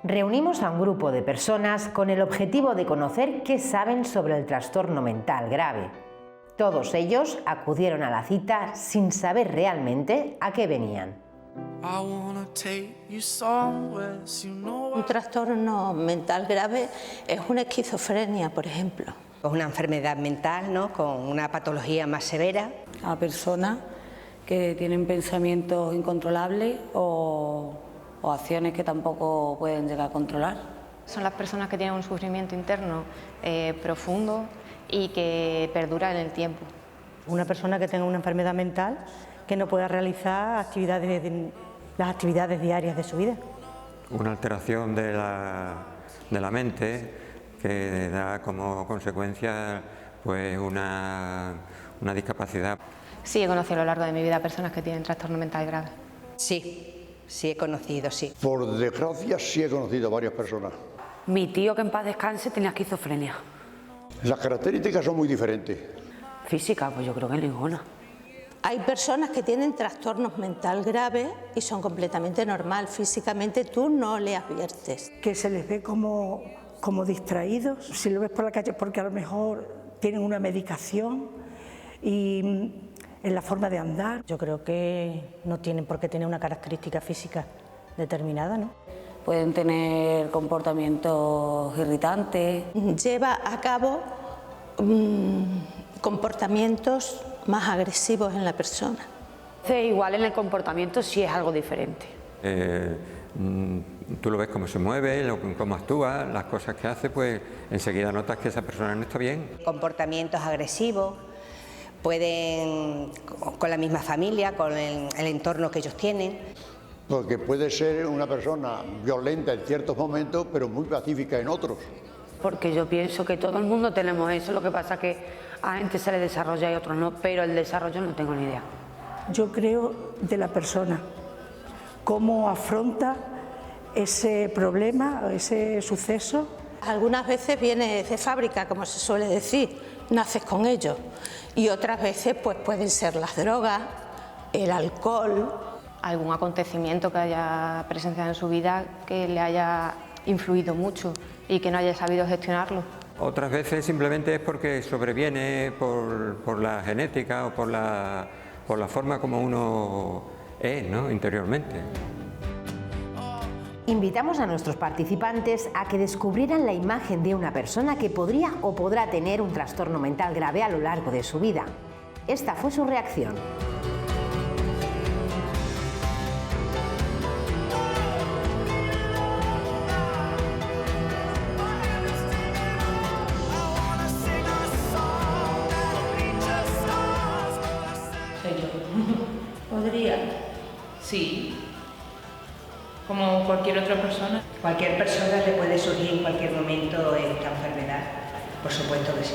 Reunimos a un grupo de personas con el objetivo de conocer qué saben sobre el trastorno mental grave. Todos ellos acudieron a la cita sin saber realmente a qué venían. Un trastorno mental grave es una esquizofrenia, por ejemplo. Es una enfermedad mental, ¿no?, con una patología más severa. A personas que tienen pensamientos incontrolables o acciones que tampoco pueden llegar a controlar. Son las personas que tienen un sufrimiento interno profundo y que perdura en el tiempo. Una persona que tenga una enfermedad mental que no pueda realizar las actividades diarias de su vida. Una alteración de la mente que da como consecuencia pues una discapacidad. Sí, he conocido a lo largo de mi vida personas que tienen trastorno mental grave. Sí he conocido, sí. Por desgracia sí he conocido a varias personas. Mi tío, que en paz descanse, tenía esquizofrenia. Las características son muy diferentes. Física, pues yo creo que ninguna. Hay personas que tienen trastornos mental graves y son completamente normal. Físicamente tú no le adviertes. Que se les ve como distraídos, si lo ves por la calle porque a lo mejor tienen una medicación y en la forma de andar. Yo creo que no tienen por qué tener una característica física determinada, ¿no? Pueden tener comportamientos irritantes. Lleva a cabo comportamientos más agresivos en la persona. Igual en el comportamiento sí es algo diferente. Tú lo ves cómo se mueve, cómo actúa, las cosas que hace, pues enseguida notas que esa persona no está bien. Comportamientos agresivos, pueden, con la misma familia, con el entorno que ellos tienen. Porque puede ser una persona violenta en ciertos momentos, pero muy pacífica en otros. Porque yo pienso que todo el mundo tenemos eso, lo que pasa es que a gente se le desarrolla y a otros no, pero el desarrollo no tengo ni idea. Yo creo de la persona, cómo afronta ese problema, ese suceso. Algunas veces viene de fábrica, como se suele decir, naces con ello. Y otras veces pues pueden ser las drogas, el alcohol. Algún acontecimiento que haya presenciado en su vida que le haya influido mucho y que no haya sabido gestionarlo. Otras veces simplemente es porque sobreviene por la genética o por la forma como uno es, ¿no?, interiormente. Invitamos a nuestros participantes a que descubrieran la imagen de una persona que podría o podrá tener un trastorno mental grave a lo largo de su vida. Esta fue su reacción. ¿Podría? Sí. Como cualquier otra persona. Cualquier persona le puede surgir en cualquier momento esta enfermedad, por supuesto que sí.